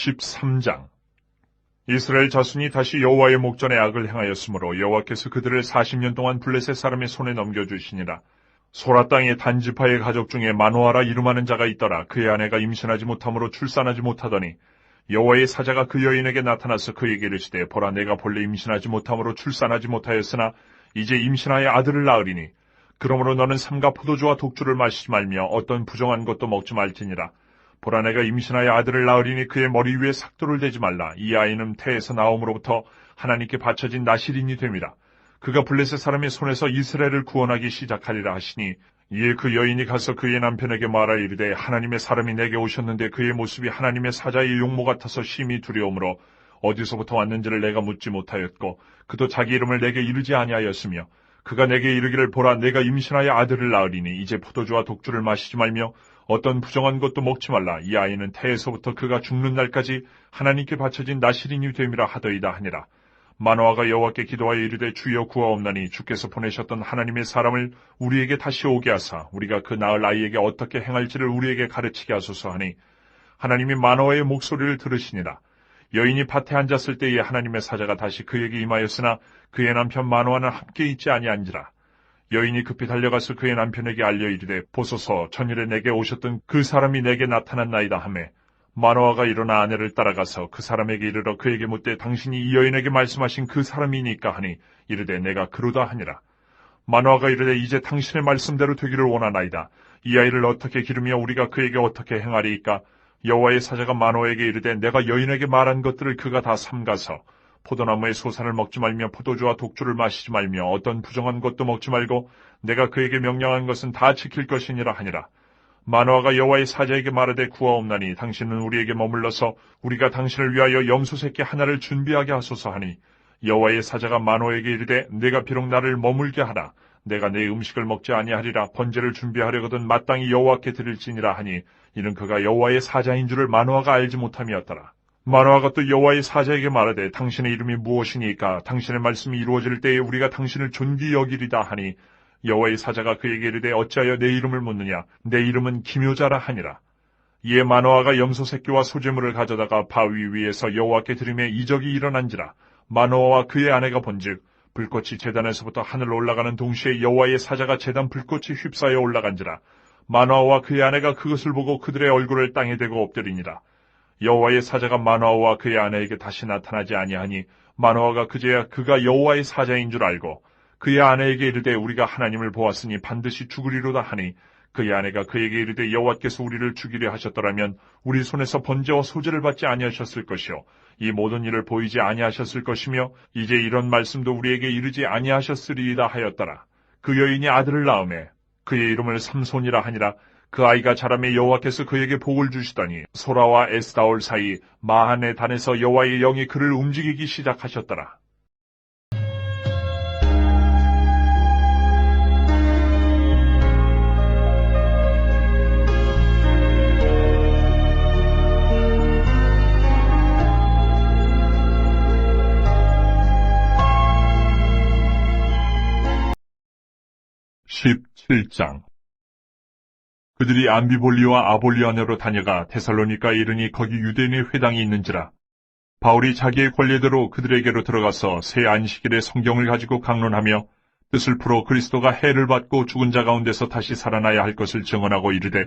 13장. 이스라엘 자손이 다시 여호와의 목전에 악을 행하였으므로 여호와께서 그들을 40년 동안 블레셋 사람의 손에 넘겨주시니라. 소라 땅의 단지파의 가족 중에 마노아라 이름하는 자가 있더라. 그의 아내가 임신하지 못함으로 출산하지 못하더니 여호와의 사자가 그 여인에게 나타나서 그에게 이르시되, 보라, 내가 본래 임신하지 못함으로 출산하지 못하였으나 이제 임신하여 아들을 낳으리니 그러므로 너는 삼가 포도주와 독주를 마시지 말며 어떤 부정한 것도 먹지 말지니라. 보라, 내가 임신하여 아들을 낳으리니 그의 머리 위에 삭도를 대지 말라. 이 아이는 태에서 나옴으로부터 하나님께 바쳐진 나실인이 됨이라. 그가 블레셋 사람의 손에서 이스라엘을 구원하기 시작하리라 하시니, 이에 그 여인이 가서 그의 남편에게 말하 이르되, 하나님의 사람이 내게 오셨는데 그의 모습이 하나님의 사자의 용모 같아서 심히 두려움으로 어디서부터 왔는지를 내가 묻지 못하였고 그도 자기 이름을 내게 이르지 아니하였으며, 그가 내게 이르기를, 보라, 내가 임신하여 아들을 낳으리니 이제 포도주와 독주를 마시지 말며 어떤 부정한 것도 먹지 말라. 이 아이는 태에서부터 그가 죽는 날까지 하나님께 바쳐진 나실인이 됨이라 하더이다 하니라. 마노아가 여호와께 기도하여 이르되, 주여 구하옵나니 주께서 보내셨던 하나님의 사람을 우리에게 다시 오게 하사 우리가 그 낳을 아이에게 어떻게 행할지를 우리에게 가르치게 하소서 하니, 하나님이 마노아의 목소리를 들으시니라. 여인이 밭에 앉았을 때에 하나님의 사자가 다시 그에게 임하였으나 그의 남편 마노아는 함께 있지 아니한지라. 여인이 급히 달려가서 그의 남편에게 알려 이르되, 보소서, 전일에 내게 오셨던 그 사람이 내게 나타났나이다 하매, 마노아가 일어나 아내를 따라가서 그 사람에게 이르러 그에게 묻되, 당신이 이 여인에게 말씀하신 그 사람이니까 하니, 이르되 내가 그러다 하니라. 마노아가 이르되, 이제 당신의 말씀대로 되기를 원하나이다. 이 아이를 어떻게 기르며 우리가 그에게 어떻게 행하리이까? 여호와의 사자가 마노아에게 이르되, 내가 여인에게 말한 것들을 그가 다 삼가서 포도나무의 소산을 먹지 말며 포도주와 독주를 마시지 말며 어떤 부정한 것도 먹지 말고 내가 그에게 명령한 것은 다 지킬 것이니라 하니라. 마노아가 여호와의 사자에게 말하되, 구하옵나니 당신은 우리에게 머물러서 우리가 당신을 위하여 염소 새끼 하나를 준비하게 하소서 하니, 여호와의 사자가 마노아에게 이르되, 내가 비록 나를 머물게 하라. 내가 내 음식을 먹지 아니하리라. 번제를 준비하려거든 마땅히 여호와께 드릴지니라 하니, 이는 그가 여호와의 사자인 줄을 마노아가 알지 못함이었더라. 마노아가 또 여호와의 사자에게 말하되, 당신의 이름이 무엇이니까? 당신의 말씀이 이루어질 때에 우리가 당신을 존귀 여기리다 하니, 여호와의 사자가 그에게 이르되, 어찌하여 내 이름을 묻느냐? 내 이름은 기묘자라 하니라. 이에 마노아가 염소 새끼와 소재물을 가져다가 바위 위에서 여호와께 드리매 이적이 일어난지라. 마노아와 그의 아내가 본즉 불꽃이 제단에서부터 하늘로 올라가는 동시에 여호와의 사자가 제단 불꽃이 휩싸여 올라간지라. 마노아와 그의 아내가 그것을 보고 그들의 얼굴을 땅에 대고 엎드리니라. 여호와의 사자가 마노아와 그의 아내에게 다시 나타나지 아니하니, 마노아가 그제야 그가 여호와의 사자인 줄 알고 그의 아내에게 이르되, 우리가 하나님을 보았으니 반드시 죽으리로다 하니, 그의 아내가 그에게 이르되, 여호와께서 우리를 죽이려 하셨더라면 우리 손에서 번제와 소제를 받지 아니하셨을 것이요 이 모든 일을 보이지 아니하셨을 것이며 이제 이런 말씀도 우리에게 이르지 아니하셨으리이다 하였더라. 그 여인이 아들을 낳으매 그의 이름을 삼손이라 하니라. 그 아이가 자라매 여호와께서 그에게 복을 주시더니 소라와 에스다올 사이 마하네 단에서 여호와의 영이 그를 움직이기 시작하셨더라. (17장) 그들이 암비볼리와 아볼리아네로 다녀가 데살로니가에 이르니 거기 유대인의 회당이 있는지라. 바울이 자기의 권례대로 그들에게로 들어가서 새 안식일에 성경을 가지고 강론하며 뜻을 풀어 그리스도가 해를 받고 죽은 자 가운데서 다시 살아나야 할 것을 증언하고 이르되,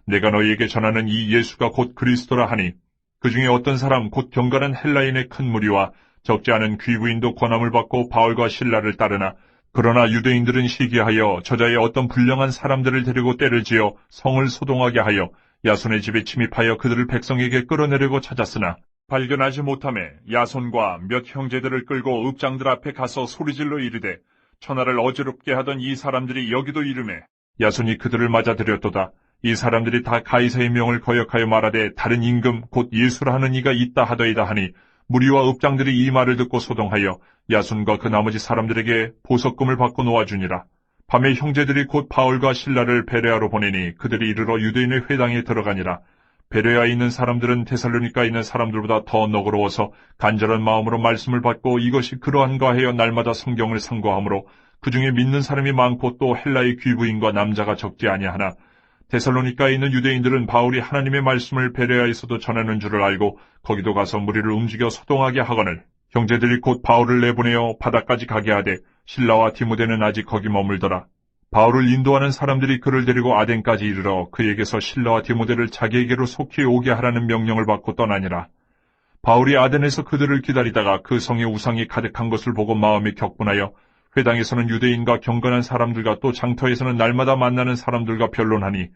내가 너희에게 전하는 이 예수가 곧 그리스도라 하니, 그 중에 어떤 사람 곧 경건한 헬라인의 큰 무리와 적지 않은 귀부인도 권함을 받고 바울과 실라를 따르나, 그러나 유대인들은 시기하여 저자의 어떤 불량한 사람들을 데리고 때를 지어 성을 소동하게 하여 야손의 집에 침입하여 그들을 백성에게 끌어내려고 찾았으나 발견하지 못하매 야손과 몇 형제들을 끌고 읍장들 앞에 가서 소리질러 이르되, 천하를 어지럽게 하던 이 사람들이 여기도 이르매 야손이 그들을 맞아들였도다. 이 사람들이 다 가이사의 명을 거역하여 말하되, 다른 임금 곧 예수라 하는 이가 있다 하더이다 하니, 무리와 읍장들이 이 말을 듣고 소동하여 야손과 그 나머지 사람들에게 보석금을 받고 놓아주니라. 밤에 형제들이 곧 바울과 실라를 베레아로 보내니 그들이 이르러 유대인의 회당에 들어가니라. 베레아에 있는 사람들은 데살로니가에 있는 사람들보다 더 너그러워서 간절한 마음으로 말씀을 받고 이것이 그러한가 하여 날마다 성경을 상고하므로 그 중에 믿는 사람이 많고 또 헬라의 귀부인과 남자가 적지 아니하나, 데살로니가에 있는 유대인들은 바울이 하나님의 말씀을 베레아에서도 전하는 줄을 알고 거기도 가서 무리를 움직여 소동하게 하거늘 형제들이 곧 바울을 내보내어 바다까지 가게 하되 실라와 디모데는 아직 거기 머물더라. 바울을 인도하는 사람들이 그를 데리고 아덴까지 이르러 그에게서 실라와 디모데를 자기에게로 속히 오게 하라는 명령을 받고 떠나니라. 바울이 아덴에서 그들을 기다리다가 그 성에 우상이 가득한 것을 보고 마음이 격분하여 회당에서는 유대인과 경건한 사람들과 또 장터에서는 날마다 만나는 사람들과 변론하니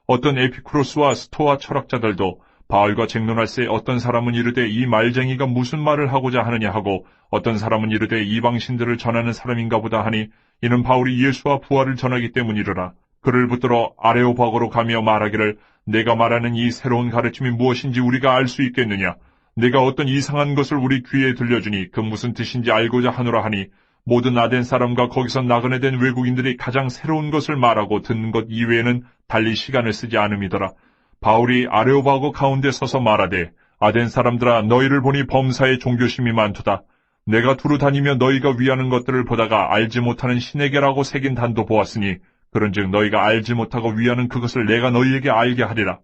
어떤 에피쿠로스와 스토아 철학자들도 바울과 쟁론할새 어떤 사람은 이르되 이 말쟁이가 무슨 말을 하고자 하느냐 하고 어떤 사람은 이르되 이방신들을 전하는 사람인가 보다 하니 이는 바울이 예수와 부활을 전하기 때문이르라. 그를 붙들어 아레오바고로 가며 말하기를 내가 말하는 이 새로운 가르침이 무엇인지 우리가 알 수 있겠느냐. 내가 어떤 이상한 것을 우리 귀에 들려주니 그 무슨 뜻인지 알고자 하노라 하니 모든 아덴 사람과 거기서 나그네 된 외국인들이 가장 새로운 것을 말하고 듣는 것 이외에는 달리 시간을 쓰지 않음이더라. 바울이 아레오바고 가운데 서서 말하되 아덴 사람들아 너희를 보니 범사에 종교심이 많도다. 내가 두루 다니며 너희가 위하는 것들을 보다가 알지 못하는 신에게라고 새긴 단도 보았으니 그런즉 너희가 알지 못하고 위하는 그것을 내가 너희에게 알게 하리라.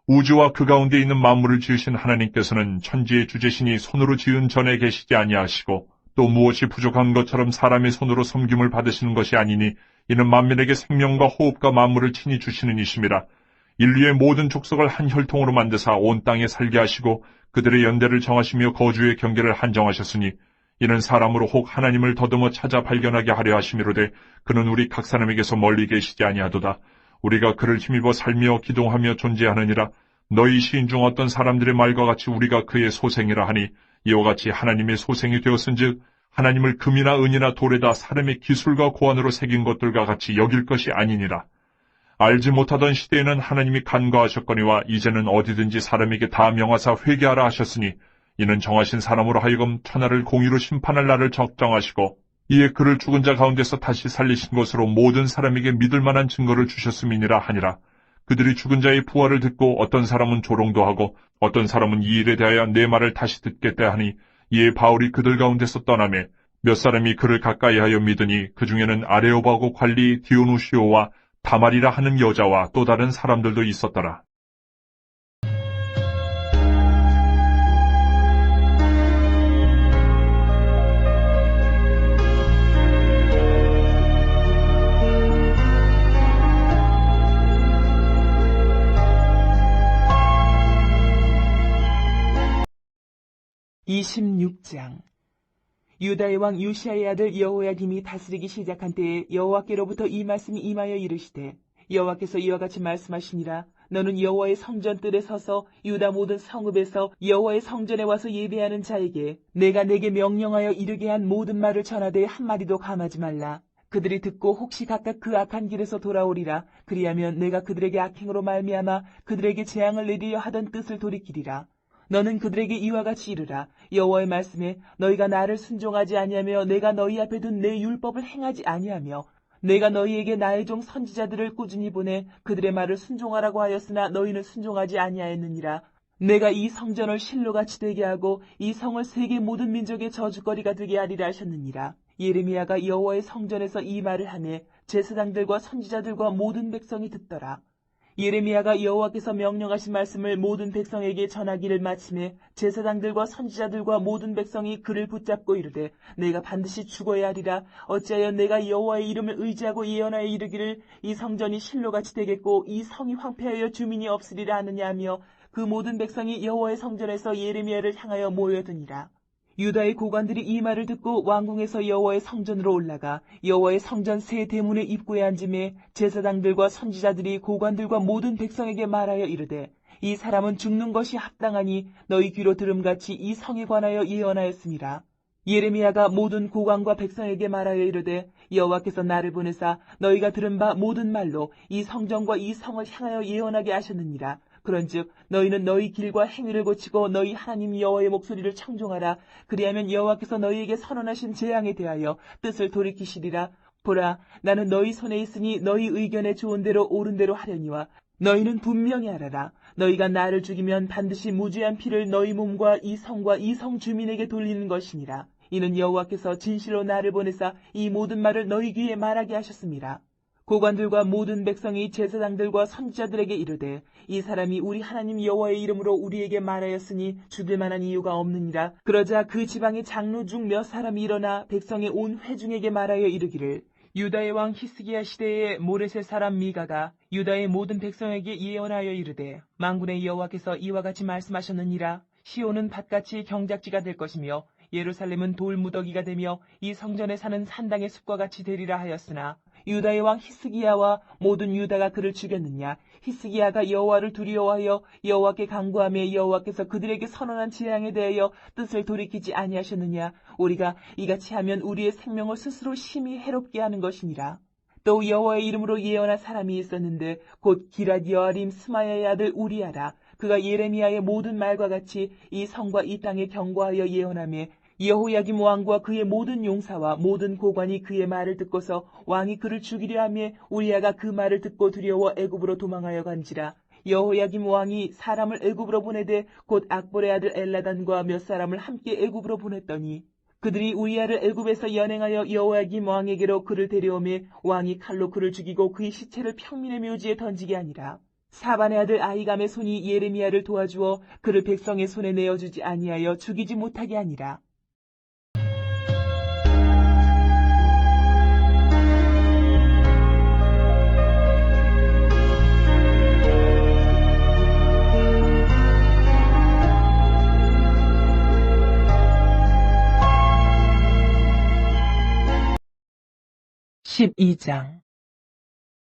우주와 그 가운데 있는 만물을 지으신 하나님께서는 천지의 주제신이 손으로 지은 전에 계시지 아니하시고 또 무엇이 부족한 것처럼 사람의 손으로 섬김을 받으시는 것이 아니니 이는 만민에게 생명과 호흡과 만물을 친히 주시는 이심이라. 인류의 모든 족속을 한 혈통으로 만드사 온 땅에 살게 하시고 그들의 연대를 정하시며 거주의 경계를 한정하셨으니 이는 사람으로 혹 하나님을 더듬어 찾아 발견하게 하려 하심이로되 그는 우리 각 사람에게서 멀리 계시지 아니하도다. 우리가 그를 힘입어 살며 기동하며 존재하느니라. 너희 시인 중 어떤 사람들의 말과 같이 우리가 그의 소생이라 하니 이와 같이 하나님의 소생이 되었은즉 하나님을 금이나 은이나 돌에다 사람의 기술과 고안으로 새긴 것들과 같이 여길 것이 아니니라. 알지 못하던 시대에는 하나님이 간과하셨거니와 이제는 어디든지 사람에게 다 명하사 회개하라 하셨으니 이는 정하신 사람으로 하여금 천하를 공의로 심판할 날을 적정하시고 이에 그를 죽은 자 가운데서 다시 살리신 것으로 모든 사람에게 믿을 만한 증거를 주셨음이니라 하니라. 그들이 죽은 자의 부활을 듣고 어떤 사람은 조롱도 하고 어떤 사람은 이 일에 대하여 내 말을 다시 듣겠다 하니 이에 바울이 그들 가운데서 떠나매 몇 사람이 그를 가까이하여 믿으니 그 중에는 아레오바고 관리 디오누시오와 다말이라 하는 여자와 또 다른 사람들도 있었더라. (26장) 유다의 왕 요시야의 아들 여호야김이 다스리기 시작한 때에 여호와께로부터 이 말씀이 임하여 이르시되 여호와께서 이와 같이 말씀하시니라. 너는 여호와의 성전 뜰에 서서 유다 모든 성읍에서 여호와의 성전에 와서 예배하는 자에게 내가 내게 명령하여 이르게 한 모든 말을 전하되 한마디도 감하지 말라. 그들이 듣고 혹시 각각 그 악한 길에서 돌아오리라. 그리하면 내가 그들에게 악행으로 말미암아 그들에게 재앙을 내리려 하던 뜻을 돌이키리라. 너는 그들에게 이와 같이 이르라. 여호와의 말씀에 너희가 나를 순종하지 아니하며 내가 너희 앞에 둔 내 율법을 행하지 아니하며 내가 너희에게 나의 종 선지자들을 꾸준히 보내 그들의 말을 순종하라고 하였으나 너희는 순종하지 아니하였느니라. 내가 이 성전을 실로같이 되게 하고 이 성을 세계 모든 민족의 저주거리가 되게 하리라 하셨느니라. 예레미야가 여호와의 성전에서 이 말을 하매 제사장들과 선지자들과 모든 백성이 듣더라. 예레미야가 여호와께서 명령하신 말씀을 모든 백성에게 전하기를 마침에 제사장들과 선지자들과 모든 백성이 그를 붙잡고 이르되 내가 반드시 죽어야 하리라. 어찌하여 내가 여호와의 이름을 의지하고 예언하여 이르기를 이 성전이 실로같이 되겠고 이 성이 황폐하여 주민이 없으리라 하느냐 하며 그 모든 백성이 여호와의 성전에서 예레미야를 향하여 모여드니라. 유다의 고관들이 이 말을 듣고 왕궁에서 여호와의 성전으로 올라가 여호와의 성전 세 대문의 입구에 앉음에 제사장들과 선지자들이 고관들과 모든 백성에게 말하여 이르되 이 사람은 죽는 것이 합당하니 너희 귀로 들음같이 이 성에 관하여 예언하였습니다. 예레미야가 모든 고관과 백성에게 말하여 이르되 여호와께서 나를 보내사 너희가 들은 바 모든 말로 이 성전과 이 성을 향하여 예언하게 하셨느니라. 그런즉 너희는 너희 길과 행위를 고치고 너희 하나님 여호와의 목소리를 청종하라. 그리하면 여호와께서 너희에게 선언하신 재앙에 대하여 뜻을 돌이키시리라. 보라, 나는 너희 손에 있으니 너희 의견에 좋은 대로 옳은 대로 하려니와 너희는 분명히 알아라. 너희가 나를 죽이면 반드시 무죄한 피를 너희 몸과 이 성과 이 성 주민에게 돌리는 것이니라. 이는 여호와께서 진실로 나를 보내사 이 모든 말을 너희 귀에 말하게 하셨습니다. 고관들과 모든 백성이 제사장들과 선지자들에게 이르되 이 사람이 우리 하나님 여호와의 이름으로 우리에게 말하였으니 죽일 만한 이유가 없느니라. 그러자 그 지방의 장로 중 몇 사람이 일어나 백성의 온 회중에게 말하여 이르기를 유다의 왕 히스기야 시대의 모레셋 사람 미가가 유다의 모든 백성에게 예언하여 이르되 만군의 여호와께서 이와 같이 말씀하셨느니라. 시온은 밭같이 경작지가 될 것이며 예루살렘은 돌무더기가 되며 이 성전에 사는 산당의 숲과 같이 되리라 하였으나 유다의 왕 히스기야와 모든 유다가 그를 죽였느냐. 히스기야가 여호와를 두려워하여 여호와께 간구하며 여호와께서 그들에게 선언한 재앙에 대하여 뜻을 돌이키지 아니하셨느냐. 우리가 이같이 하면 우리의 생명을 스스로 심히 해롭게 하는 것이니라. 또 여호와의 이름으로 예언한 사람이 있었는데 곧 기럇 여아림 스마야의 아들 우리야라. 그가 예레미야의 모든 말과 같이 이 성과 이 땅에 경고하여 예언하며 여호야김 왕과 그의 모든 용사와 모든 고관이 그의 말을 듣고서 왕이 그를 죽이려 하며 우리야가 그 말을 듣고 두려워 애굽으로 도망하여 간지라. 여호야김 왕이 사람을 애굽으로 보내되 곧 악볼의 아들 엘라단과 몇 사람을 함께 애굽으로 보냈더니 그들이 우리야를 애굽에서 연행하여 여호야김 왕에게로 그를 데려오며 왕이 칼로 그를 죽이고 그의 시체를 평민의 묘지에 던지게 하니라. 사반의 아들 아히감의 손이 예레미야를 도와주어 그를 백성의 손에 내어주지 아니하여 죽이지 못하게 하니라. (12장)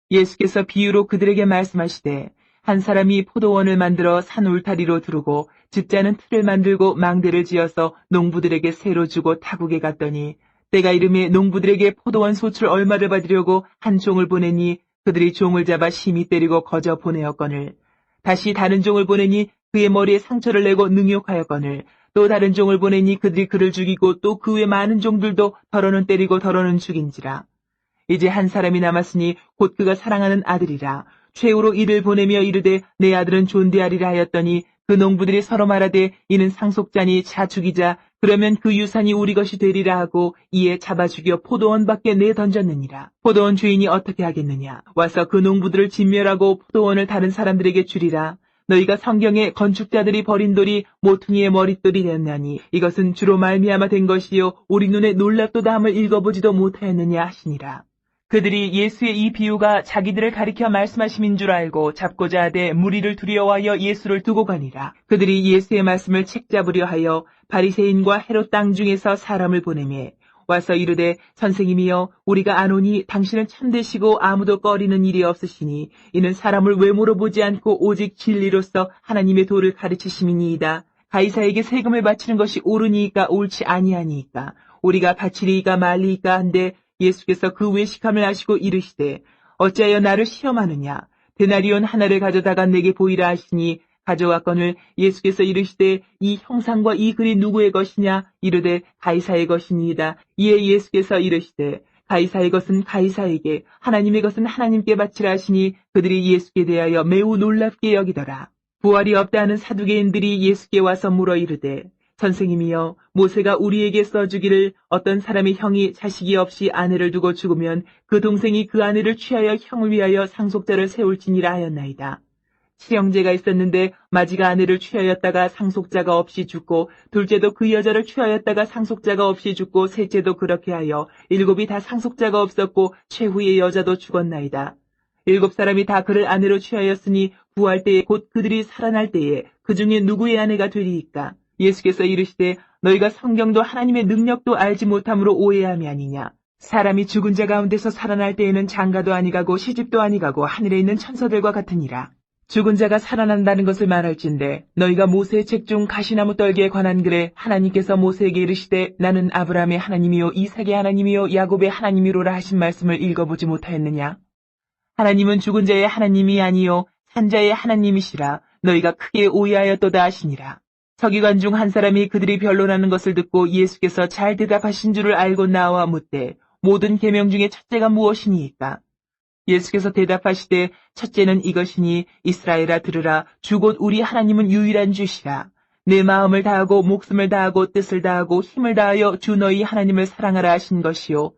예수께서 비유로 그들에게 말씀하시되 한 사람이 포도원을 만들어 산 울타리로 두르고 집자는 틀을 만들고 망대를 지어서 농부들에게 새로 주고 타국에 갔더니 때가 이르매 농부들에게 포도원 소출 얼마를 받으려고 한 종을 보내니 그들이 종을 잡아 심히 때리고 거저 보내었거늘 다시 다른 종을 보내니 그의 머리에 상처를 내고 능욕하였거늘 또 다른 종을 보내니 그들이 그를 죽이고 또 그 외 많은 종들도 더러는 때리고 더러는 죽인지라. 이제 한 사람이 남았으니 곧 그가 사랑하는 아들이라. 최후로 이를 보내며 이르되 내 아들은 존대하리라 하였더니 그 농부들이 서로 말하되 이는 상속자니 자 죽이자. 그러면 그 유산이 우리 것이 되리라 하고 이에 잡아 죽여 포도원 밖에 내던졌느니라. 포도원 주인이 어떻게 하겠느냐. 와서 그 농부들을 진멸하고 포도원을 다른 사람들에게 주리라. 너희가 성경에 건축자들이 버린 돌이 모퉁이의 머릿돌이 되었나니 이것은 주로 말미암아 된 것이요 우리 눈에 놀랍도다 함을 읽어보지도 못하였느냐 하시니라. 그들이 예수의 이 비유가 자기들을 가리켜 말씀하심인 줄 알고 잡고자 하되 무리를 두려워하여 예수를 두고 가니라. 그들이 예수의 말씀을 책잡으려 하여 바리새인과 헤롯 땅 중에서 사람을 보내매 와서 이르되 선생님이여 우리가 아노니 당신은 참되시고 아무도 꺼리는 일이 없으시니 이는 사람을 외모로 보지 않고 오직 진리로서 하나님의 도를 가르치심이니이다. 가이사에게 세금을 바치는 것이 옳으니이까 옳지 아니하니이까 우리가 바치리이까 말리이까 한데 예수께서 그 외식함을 아시고 이르시되 어찌하여 나를 시험하느냐. 데나리온 하나를 가져다가 내게 보이라 하시니 가져왔거늘 예수께서 이르시되 이 형상과 이 글이 누구의 것이냐. 이르되 가이사의 것이니이다. 이에 예수께서 이르시되 가이사의 것은 가이사에게 하나님의 것은 하나님께 바치라 하시니 그들이 예수께 대하여 매우 놀랍게 여기더라. 부활이 없다 하는 사두개인들이 예수께 와서 물어 이르되 선생님이여 모세가 우리에게 써주기를 어떤 사람의 형이 자식이 없이 아내를 두고 죽으면 그 동생이 그 아내를 취하여 형을 위하여 상속자를 세울지니라 하였나이다. 칠형제가 있었는데 마지가 아내를 취하였다가 상속자가 없이 죽고 둘째도 그 여자를 취하였다가 상속자가 없이 죽고 셋째도 그렇게 하여 일곱이 다 상속자가 없었고 최후의 여자도 죽었나이다. 일곱 사람이 다 그를 아내로 취하였으니 부활 때에 곧 그들이 살아날 때에 그 중에 누구의 아내가 되리이까. 예수께서 이르시되 너희가 성경도 하나님의 능력도 알지 못함으로 오해함이 아니냐. 사람이 죽은 자 가운데서 살아날 때에는 장가도 아니가고 시집도 아니가고 하늘에 있는 천사들과 같으니라. 죽은 자가 살아난다는 것을 말할진대 너희가 모세의 책 중 가시나무 떨기에 관한 글에 하나님께서 모세에게 이르시되 나는 아브라함의 하나님이요 이삭의 하나님이요 야곱의 하나님이로라 하신 말씀을 읽어보지 못하였느냐. 하나님은 죽은 자의 하나님이 아니요 산자의 하나님이시라. 너희가 크게 오해하였도다 하시니라. 서기관 중 한 사람이 그들이 변론하는 것을 듣고 예수께서 잘 대답하신 줄을 알고 나와 묻되 모든 계명 중에 첫째가 무엇이니이까. 예수께서 대답하시되 첫째는 이것이니 이스라엘아 들으라. 주 곧 우리 하나님은 유일한 주시라. 내 마음을 다하고 목숨을 다하고 뜻을 다하고 힘을 다하여 주 너희 하나님을 사랑하라 하신 것이요.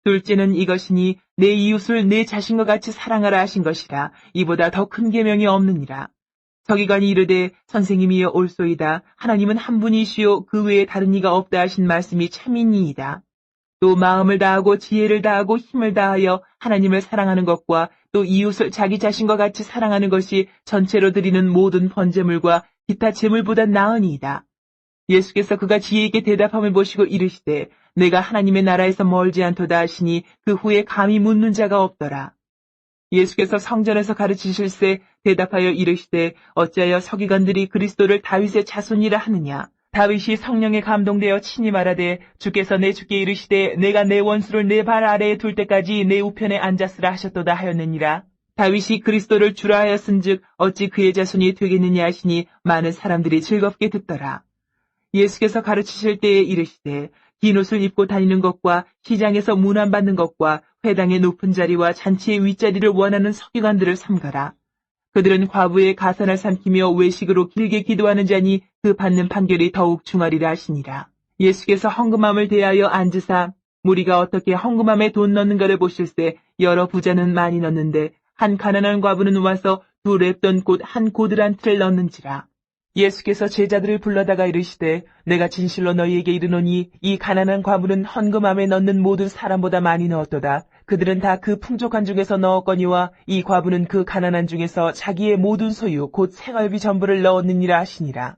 둘째는 이것이니 내 이웃을 내 자신과 같이 사랑하라 하신 것이라. 이보다 더 큰 계명이 없느니라. 서기관이 이르되 선생님이여 옳소이다. 하나님은 한 분이시요 그 외에 다른 이가 없다 하신 말씀이 참이니이다. 또 마음을 다하고 지혜를 다하고 힘을 다하여 하나님을 사랑하는 것과 또 이웃을 자기 자신과 같이 사랑하는 것이 전체로 드리는 모든 번제물과 기타 제물보다 나으니이다. 예수께서 그가 지혜있게 대답함을 보시고 이르시되 내가 하나님의 나라에서 멀지 않도다 하시니 그 후에 감히 묻는 자가 없더라. 예수께서 성전에서 가르치실세 대답하여 이르시되 어찌하여 서기관들이 그리스도를 다윗의 자손이라 하느냐. 다윗이 성령에 감동되어 친히 말하되 주께서 내 주께 이르시되 내가 내 원수를 내 발 아래에 둘 때까지 내 우편에 앉았으라 하셨도다 하였느니라. 다윗이 그리스도를 주라 하였은즉 어찌 그의 자손이 되겠느냐 하시니 많은 사람들이 즐겁게 듣더라. 예수께서 가르치실 때에 이르시되 긴 옷을 입고 다니는 것과 시장에서 문안받는 것과 회당의 높은 자리와 잔치의 윗자리를 원하는 서기관들을 삼가라. 그들은 과부의 가산을 삼키며 외식으로 길게 기도하는 자니 그 받는 판결이 더욱 중하리라 하시니라. 예수께서 헌금함을 대하여 앉으사 무리가 어떻게 헌금함에 돈 넣는가를 보실세 여러 부자는 많이 넣는데 한 가난한 과부는 와서 두 렙돈 곧 한 고들 한 틀을 넣는지라. 예수께서 제자들을 불러다가 이르시되 내가 진실로 너희에게 이르노니 이 가난한 과부는 헌금함에 넣는 모든 사람보다 많이 넣었도다. 그들은 다 그 풍족한 중에서 넣었거니와 이 과부는 그 가난한 중에서 자기의 모든 소유 곧 생활비 전부를 넣었느니라 하시니라.